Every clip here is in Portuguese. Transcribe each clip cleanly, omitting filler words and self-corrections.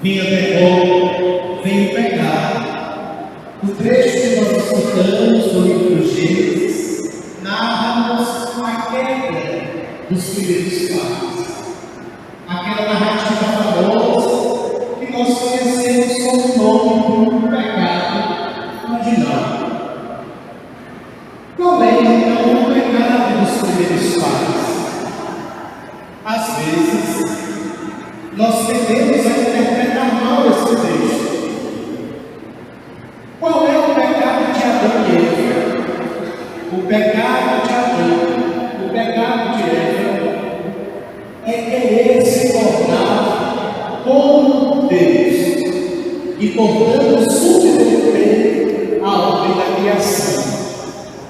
vinha terror, vem o pecado. O trecho que nós escutamos do livro de Gênesis narra-nos a queda dos primeiros pais. Aquela narrativa famosa que nós conhecemos como o nome do pecado original. Qual é então o pecado dos primeiros pais? Às vezes, nós tendemos a interpretar mal esse texto. Qual é o pecado de Adão e Eva? O pecado de Adão, o pecado de Eva, é querer se tornar como Deus e, portanto, subverter a ordem da criação.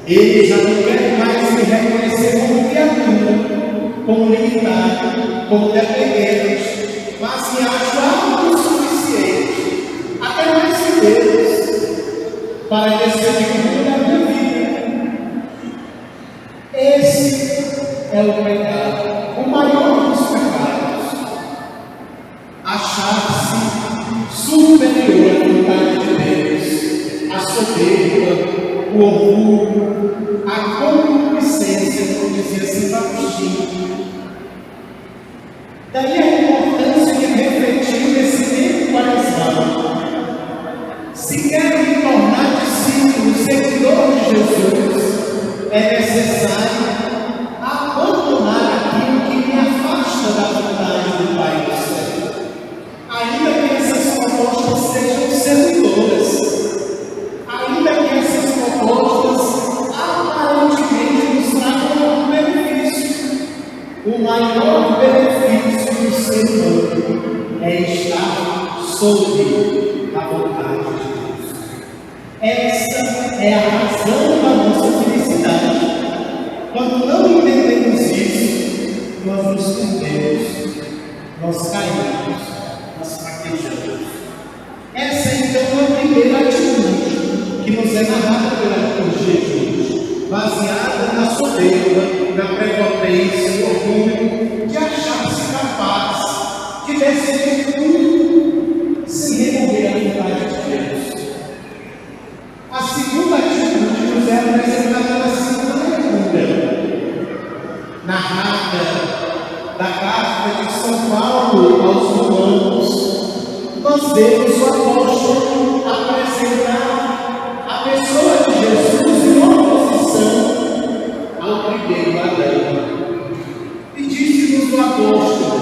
Ele já não quer mais se reconhecer como criatura, como limitado, como dependente, mas se acha autossuficiente, até mais que Deus, para decidir tudo na minha vida. Esse é o pecado, o maior dos pecados. Achar-se superior à vontade de Deus, a soberba, o orgulho, a concupiscência, como dizia Santo Agostinho. Daí a importância de refletir nesse tempo quaresmal. Se querem tornar discípulos, seguidores de Jesus, é necessário abandonar aquilo que me afasta da vontade do Pai do céu. Ainda que essas propostas sejam sedutoras, ainda que essas propostas aparentemente nos tragam um benefício, o maior benefício do ser humano é estar sob a vontade de Deus. Essa é a razão da nossa felicidade. Quando não entendemos isso, nós nos perdemos, nós caímos, nós fraquejamos. Essa então é a primeira atitude que nos é narrada pela liturgia de hoje, baseada na soberba, na prepotência, no orgulho, de achar-se capaz de decidir tudo sem recorrer à vontade de Deus. A segunda atitude nos é apresentada na segunda leitura, narrada da carta de São Paulo aos Romanos. Nós vemos o apóstolo apresentar a pessoa de Jesus em oposição ao primeiro Adão. E disse-nos o apóstolo: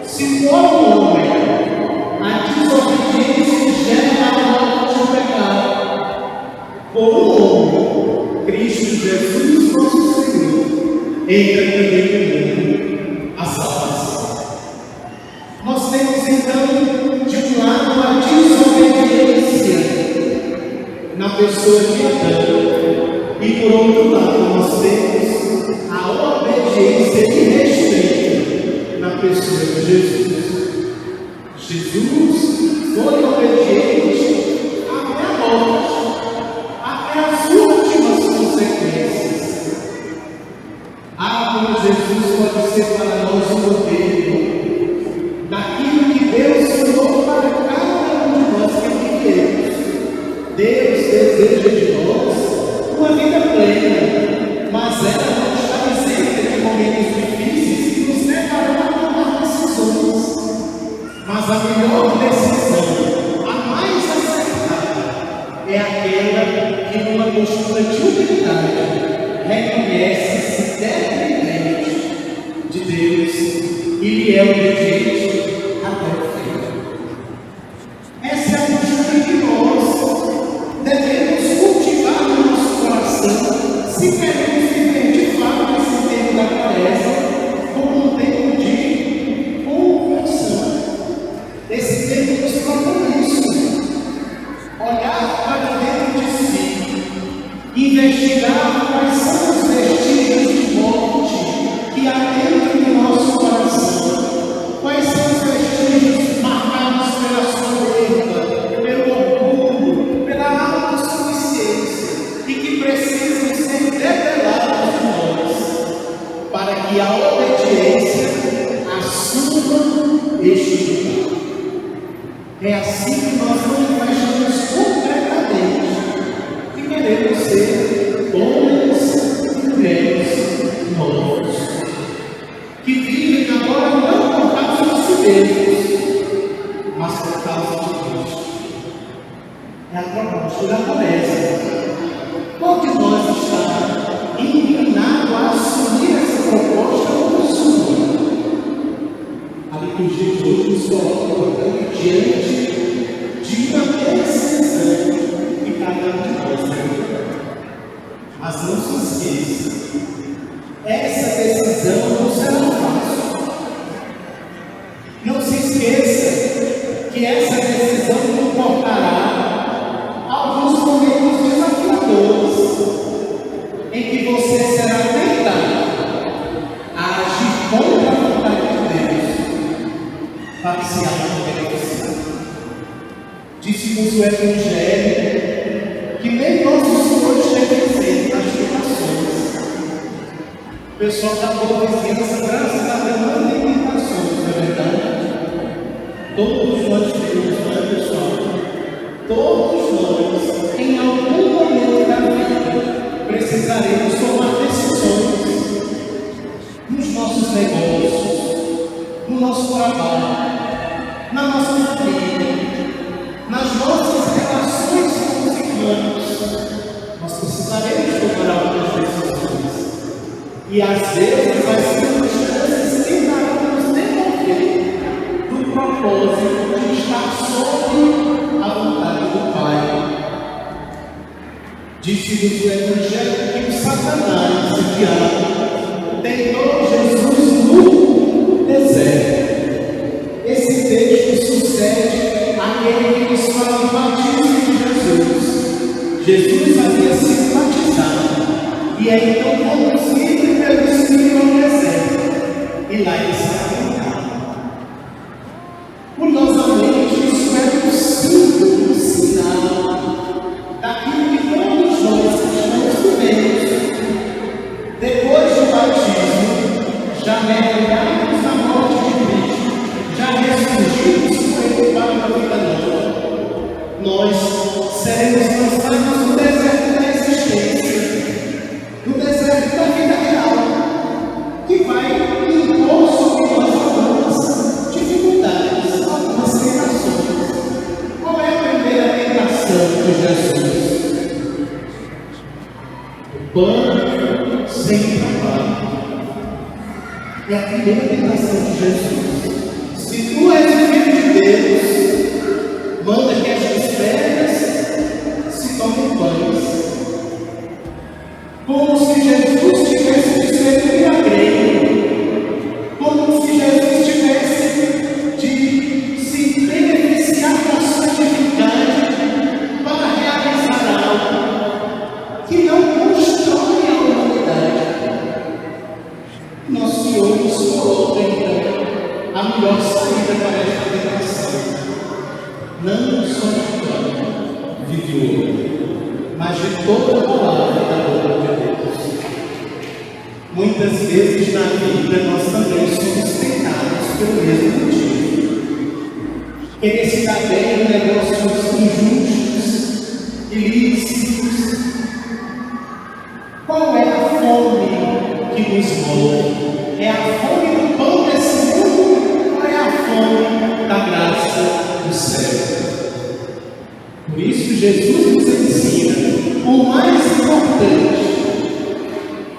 se como homem a desobediência gera a morte do pecado, por um homem, Cristo Jesus, nosso Senhor, entra também no mundo a salvação. Nós temos então, de um lado, a desobediência na pessoa de Adão, e por outro lado, nós temos a obediência irrestrita na pessoa de Jesus. Jesus foi obediente até a morte, até as últimas consequências. Como Jesus pode ser para nós um modelo daquilo que Deus ensinou para cada um de nós que vivemos. Deus deseja de nós uma vida plena, mas ela não está isenta de momentos difíceis que nos levarão a tomar decisões. Mas a melhor decisão, a mais acertada, é aquela que, numa postura de humildade, reconhece-se dependente de Deus e lhe é obediente até o fim. Essa é a postura que nós devemos cultivar no nosso coração, se queremos viver de fato esse tempo da quaresma como um tempo de conversão. Esse tempo nos propõe isso: olhar para dentro de si, investigar quais são os vestígios de morte que há dentro do nosso coração, quais são os vestígios marcados pela soberba, pelo orgulho, pela autossuficiência, e que precisam ser revelados de nós, para que a obediência assuma este lugar. É assim que nós manifestamos concretamente que queremos ser homens e mulheres novos, que vivem agora não por causa de si mesmos, mas por causa de Cristo. É a proposta da promessa. Qual de nós está inclinado a assumir essa proposta como sua? A liturgia de hoje nos coloca, portanto, diante de uma decisão que cada um de nós tem. Mas não se esqueça, essa decisão não será fácil. Não se esqueça que essa decisão comportará alguns momentos desafiadores, em que você será tentado a agir contra a vontade de Deus, para se auto-beneficiar. Disse-nos o Evangelho que nem nosso Senhor esteve presente nas tentações. O pessoal da boa vizinhança, graças a Deus, não tem tentações, não é verdade? Todos nós temos, não é, pessoal? Todos nós, em algum momento da vida, precisaremos tomar decisões nos nossos negócios, no nosso trabalho, na nossa família, nas nossas relações com os irmãos. Nós precisaremos tomar algumas decisões. E às vezes as circunstâncias tentarão nos demover do propósito de estar sob a vontade do Pai. Disse-nos o Evangelho que o Satanás, o diabo, tentou Jesus no deserto. Esse texto sucede àquele que nos fala do batismo de Jesus. Jesus havia sido batizado e é então conduzido pelo Espírito ao deserto. E lá ele será tentado. Curiosamente, isso é um símbolo, um sinal daquilo que todos nós estamos vivendo. Depois do batismo, já mergulhamos na morte de Cristo, já ressurgimos com ele para uma vida nova. Nós seremos lançados no deserto da existência, no deserto da vida real, que vai impor sobre nós algumas dificuldades, algumas tentações. Qual é a primeira tentação de Jesus? O pão sem trabalho. É a primeira tentação de Jesus. Se tu és o Filho de Deus, manda que estas pedras se tornem pães. Como se Jesus tivesse de ser um milagreiro, como se Jesus tivesse de se beneficiar da sua divindade para realizar algo que não constrói a humanidade. Nosso Senhor nos coloca então a melhor saída para esta tentação. Não só de pão vive o homem, mas de toda a palavra da boca de Deus. Muitas vezes na vida nós também somos tentados pelo mesmo motivo. Querer se dar bem em negócios injustos, ilícitos. Qual é a fome que nos move? É a fome do pão desse mundo ou é a fome da graça do céu? Por isso Jesus nos ensina, o mais importante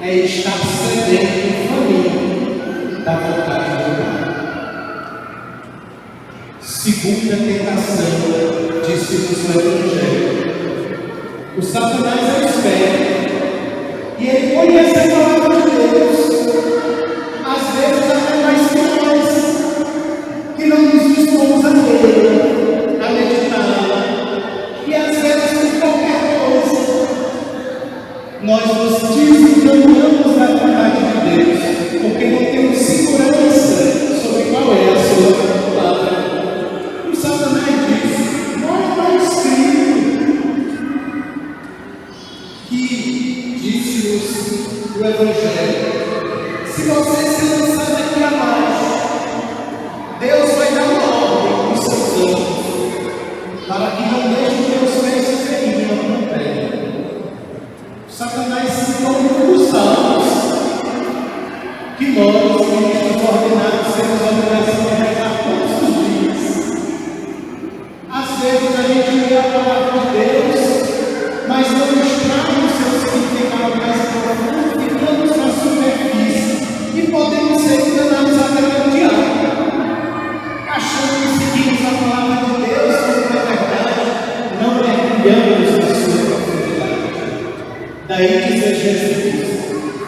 é estar sedento e faminto da vontade do Pai. Segunda tentação, disse-nos o Evangelho. O Satanás é esperto e ele conhece a palavra de Deus. Às vezes até mais que nós, que não nos dispomos a ler, a meditar, e às vezes por qualquer coisa, nós nos desenganamos da vontade de Deus, porque não temos segurança sobre qual é a sua palavra. E Satanás diz, não está escrito que disse-nos o Evangelho. Se você se lançar daqui abaixo, Deus vai dar uma ordem para os seus anjos nós que estamos ordenados temos a obrigação de rezar todos os dias. Às vezes a gente lê a palavra de Deus, mas não extrai o seu significado mais profundo, ficamos na superfície e podemos ser enganados até pelo diabo, achando que seguimos a palavra de Deus, mas na verdade não mergulhamos na sua profundidade. Daí dizer Jesus,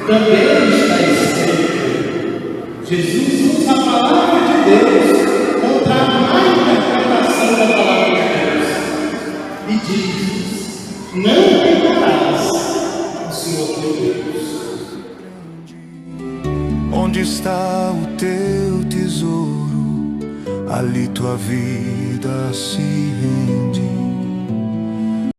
também está escrito. Jesus usa a palavra de Deus contra a má interpretação da palavra de Deus e diz: não pecarás o Senhor teu Deus. Onde está o teu tesouro? Ali tua vida se rende.